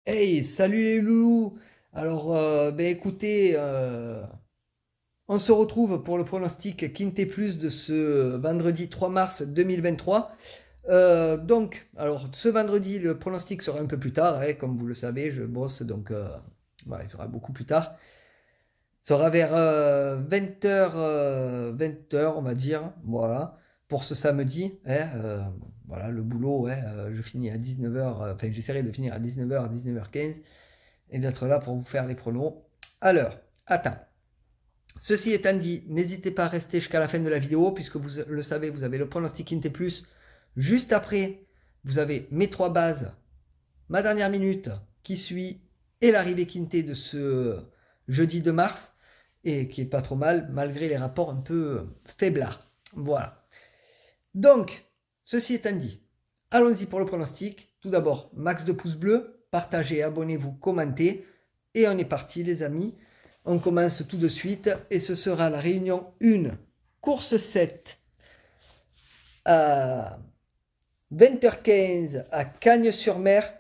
Hey, salut les loulous! Alors, ben écoutez, on se retrouve pour le pronostic Quintet Plus de ce vendredi 3 mars 2023. Alors ce vendredi, le pronostic sera un peu plus tard, hein, comme vous le savez, je bosse, donc voilà, il sera beaucoup plus tard. Il sera vers 20h, 20h, on va dire, voilà, pour ce samedi, hein, voilà, le boulot, hein, je finis à 19h, enfin j'essaierai de finir à 19h, à 19h15 et d'être là pour vous faire les pronos à l'heure. Attends. Ceci étant dit, n'hésitez pas à rester jusqu'à la fin de la vidéo, puisque vous le savez, vous avez le pronostic Quintet Plus. Juste après, vous avez mes trois bases, ma dernière minute qui suit, et l'arrivée Quintet de ce jeudi de mars, et qui est pas trop mal, malgré les rapports un peu faiblards. Voilà. Donc, ceci étant dit, allons-y pour le pronostic. Tout d'abord, max de pouces bleus, partagez, abonnez-vous, commentez. Et on est parti les amis. On commence tout de suite et ce sera la réunion 1, course 7 à 20h15 à Cagnes-sur-Mer.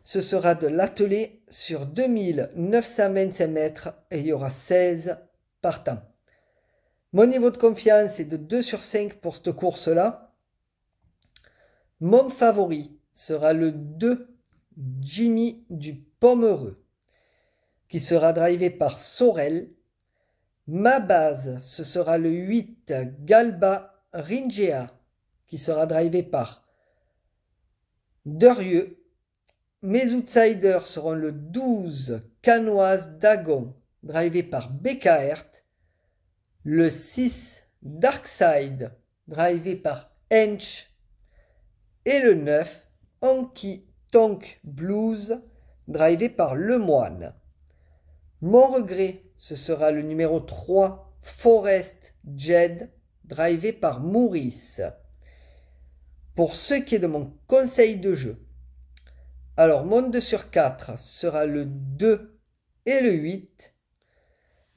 Ce sera de l'attelé sur 2925 mètres et il y aura 16 partants. Mon niveau de confiance est de 2 sur 5 pour cette course-là. Mon favori sera le 2, Jimmy du Pomereux, qui sera drivé par Sorel. Ma base, ce sera le 8, Galba Ringea, qui sera drivé par Derieux. Mes outsiders seront le 12, Canoise Dagon, drivé par Bekaert. Le 6, Darkside, drivé par Hench. Et le 9, Honky Tonk Blues, drivé par Lemoine. Mon regret, ce sera le numéro 3, Forest Jed, drivé par Maurice. Pour ce qui est de mon conseil de jeu, alors mon 2 sur 4 sera le 2 et le 8.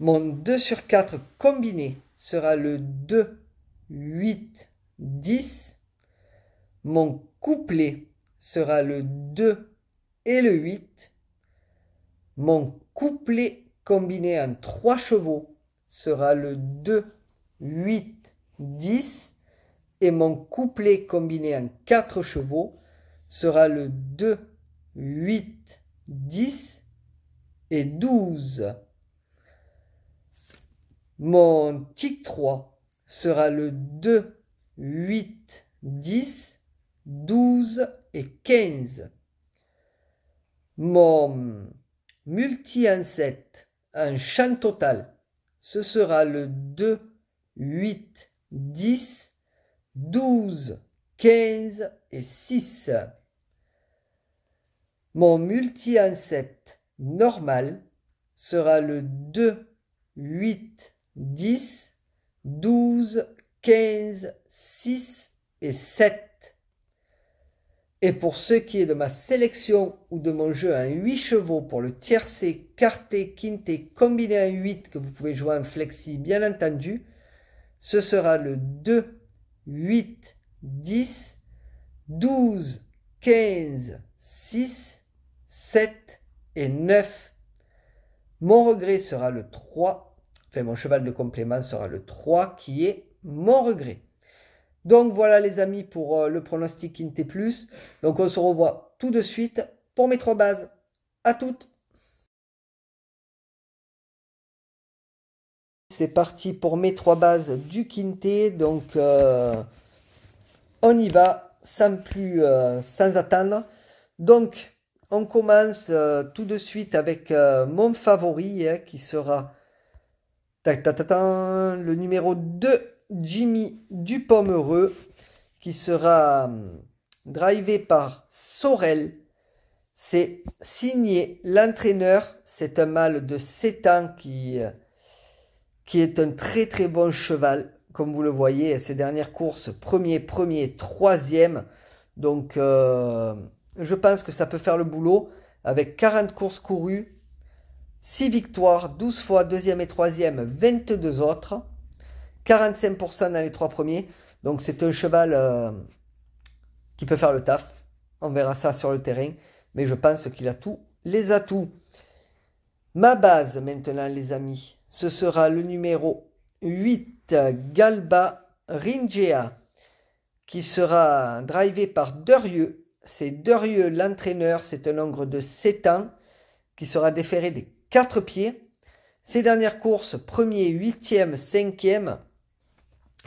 Mon 2 sur 4 combiné sera le 2, 8, 10. Mon couplet sera le 2 et le 8. Mon couplet combiné en 3 chevaux sera le 2, 8, 10. Et mon couplet combiné en 4 chevaux sera le 2, 8, 10 et 12. Mon tic 3 sera le 2, 8, 10, 12 et 15. Mon multi en 7 en champ total, ce sera le 2, 8, 10, 12, 15 et 6. Mon multi en 7 normal sera le 2, 8, 10, 12, 15, 6 et 7. Et pour ce qui est de ma sélection ou de mon jeu en 8 chevaux pour le tiercé, quarté, quinté, combiné en 8 que vous pouvez jouer en flexi bien entendu, ce sera le 2, 8, 10, 12, 15, 6, 7 et 9. Mon regret sera le 3, enfin mon cheval de complément sera le 3 qui est mon regret. Donc voilà les amis pour le pronostic Quintet Plus. Donc on se revoit tout de suite pour mes 3 bases. À toutes. C'est parti pour mes 3 bases du Quintet. Donc on y va sans attendre. Donc on commence tout de suite avec mon favori qui sera le numéro 2. Jimmy du Pomereux qui sera drivé par Sorel. C'est signé l'entraîneur. C'est un mâle de 7 ans qui est un très très bon cheval. Comme vous le voyez, ses dernières courses, premier, troisième. Donc je pense que ça peut faire le boulot avec 40 courses courues, 6 victoires, 12 fois deuxième et troisième, 22 autres. 45% dans les 3 premiers. Donc c'est un cheval qui peut faire le taf. On verra ça sur le terrain. Mais je pense qu'il a tout les atouts. Ma base maintenant les amis, ce sera le numéro 8 Galba Ringea qui sera drivé par Derieux. C'est Derieux l'entraîneur, c'est un ogre de 7 ans qui sera déféré des 4 pieds. Ses dernières courses, 1er, 8e, 5e.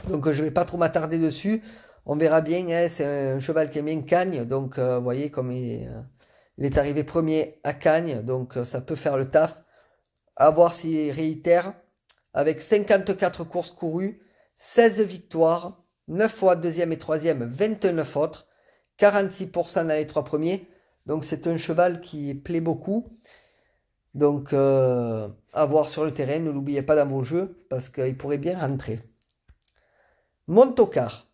Donc je ne vais pas trop m'attarder dessus. On verra bien, hein, c'est un cheval qui aime bien Cagnes. Donc vous voyez comme il est arrivé premier à Cagnes. Donc ça peut faire le taf. À voir s'il réitère. Avec 54 courses courues, 16 victoires, 9 fois deuxième et troisième, 29 autres, 46% dans les 3 premiers. Donc c'est un cheval qui plaît beaucoup. Donc à voir sur le terrain, ne l'oubliez pas dans vos jeux parce qu'il pourrait bien rentrer. Montocar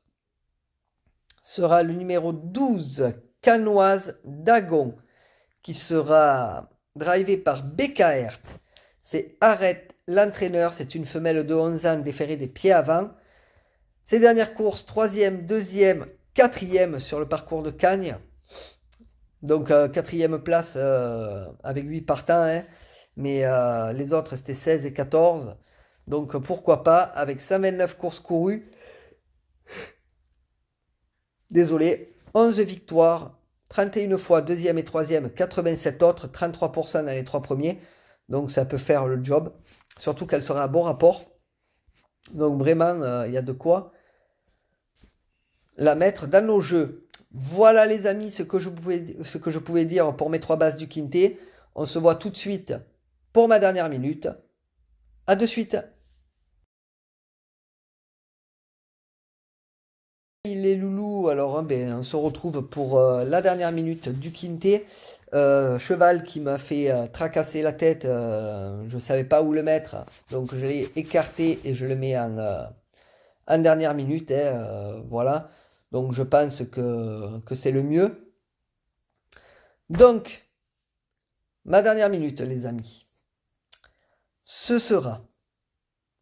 sera le numéro 12, Canoise Dagon, qui sera drivé par Bekaert. C'est Arrête l'entraîneur, c'est une femelle de 11 ans déférée des pieds avant. Ses dernières courses, 3e, 2e, 4e sur le parcours de Cagnes. Donc 4e place avec 8 partants, hein. Mais les autres c'était 16 et 14. Donc pourquoi pas, avec 129 courses courues. Désolé, 11 victoires, 31 fois 2e et 3e, 87 autres, 33% dans les 3 premiers. Donc ça peut faire le job. Surtout qu'elle sera à bon rapport. Donc vraiment, il y a de quoi la mettre dans nos jeux. Voilà les amis ce que je pouvais dire pour mes 3 bases du Quintet. On se voit tout de suite pour ma dernière minute. À de suite. Les loulous, alors on se retrouve pour la dernière minute du Quintet. Cheval qui m'a fait tracasser la tête, je ne savais pas où le mettre, donc je l'ai écarté et je le mets en dernière minute, hein, voilà. Donc je pense que c'est le mieux. Donc, ma dernière minute les amis, ce sera...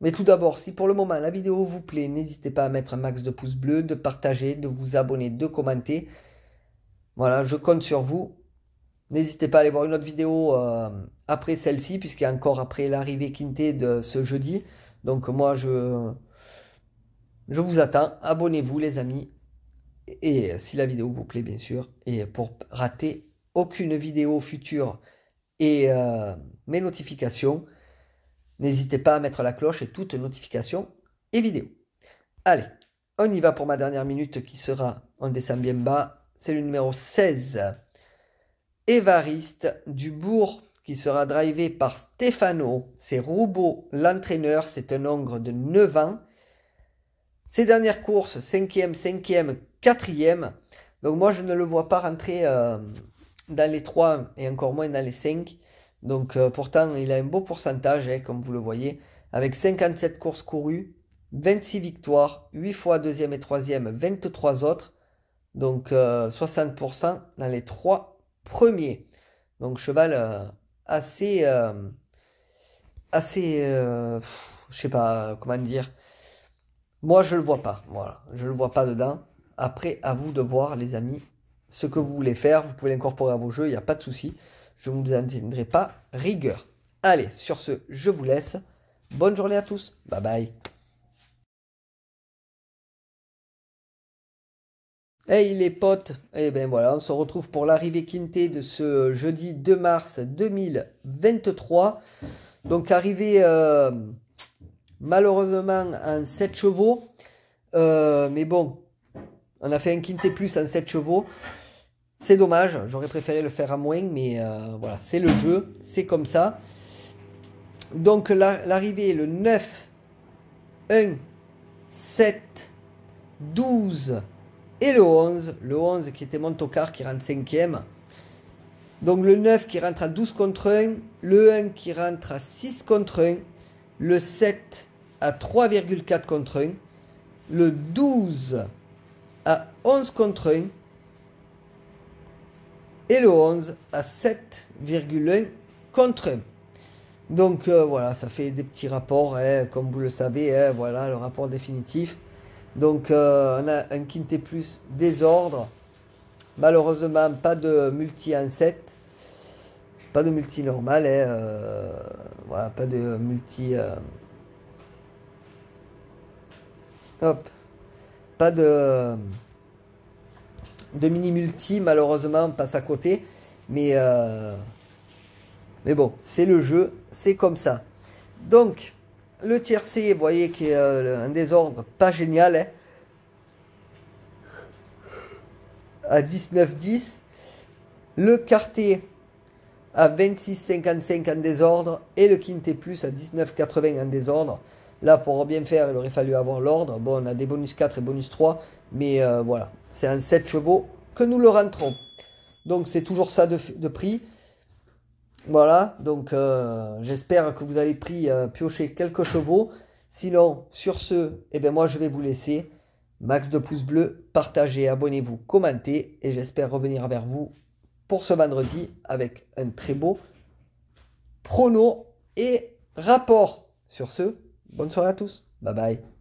Mais tout d'abord, si pour le moment la vidéo vous plaît, n'hésitez pas à mettre un max de pouces bleus, de partager, de vous abonner, de commenter. Voilà, je compte sur vous. N'hésitez pas à aller voir une autre vidéo après celle-ci, puisqu'il y a encore après l'arrivée Quintet de ce jeudi. Donc moi, je vous attends. Abonnez-vous les amis. Et si la vidéo vous plaît, bien sûr. Et pour rater aucune vidéo future et mes notifications, n'hésitez pas à mettre la cloche et toutes notifications et vidéos. Allez, on y va pour ma dernière minute qui sera, on descend bien bas, c'est le numéro 16. Évariste du Bourg qui sera drivé par Stefano. C'est Roubaud l'entraîneur, c'est un ogre de 9 ans. Ses dernières courses, 5e, 5e, 4e. Donc moi je ne le vois pas rentrer dans les 3 et encore moins dans les 5. Donc pourtant il a un beau pourcentage, hein, comme vous le voyez, avec 57 courses courues, 26 victoires, 8 fois 2e et 3e, 23 autres. Donc 60% dans les 3 premiers. Donc cheval assez, je sais pas comment dire. Moi je le vois pas, voilà, je le vois pas dedans. Après à vous de voir les amis ce que vous voulez faire. Vous pouvez l'incorporer à vos jeux, il n'y a pas de souci. Je ne vous en tiendrai pas rigueur. Allez, sur ce, je vous laisse. Bonne journée à tous. Bye bye. Hey les potes, et ben voilà, on se retrouve pour l'arrivée Quintet de ce jeudi 2 mars 2023. Donc arrivé malheureusement en 7 chevaux. Mais bon, on a fait un Quintet plus en 7 chevaux. C'est dommage, j'aurais préféré le faire à moins, mais voilà, c'est le jeu, c'est comme ça. Donc l'arrivée, le 9, 1, 7, 12 et le 11 qui était Montocar qui rentre 5e. Donc le 9 qui rentre à 12 contre 1, le 1 qui rentre à 6 contre 1, le 7 à 3,4 contre 1, le 12 à 11 contre 1, et le 11 à 7,1 contre 1. Donc voilà, ça fait des petits rapports, hein, comme vous le savez, hein, voilà le rapport définitif. Donc on a un Quintet plus désordre. Malheureusement, pas de multi en 7. Pas de multi normal, hein, voilà, pas de multi... hop, pas de mini multi, malheureusement, on passe à côté. Mais bon, c'est le jeu, c'est comme ça. Donc, le tiercé, vous voyez qu'il y a un désordre pas génial, hein, à 19,10. Le quarté à 26,55 en désordre. Et le quinté plus à 19,80 en désordre. Là, pour bien faire, il aurait fallu avoir l'ordre. Bon, on a des bonus 4 et bonus 3. Mais voilà, c'est un 7 chevaux que nous le rentrons. Donc, c'est toujours ça de prix. Voilà, donc j'espère que vous avez pioché quelques chevaux. Sinon, sur ce, eh bien moi je vais vous laisser. Max de pouces bleus, partagez, abonnez-vous, commentez. Et j'espère revenir vers vous pour ce vendredi avec un très beau prono et rapport. Sur ce, bonne soirée à tous. Bye bye.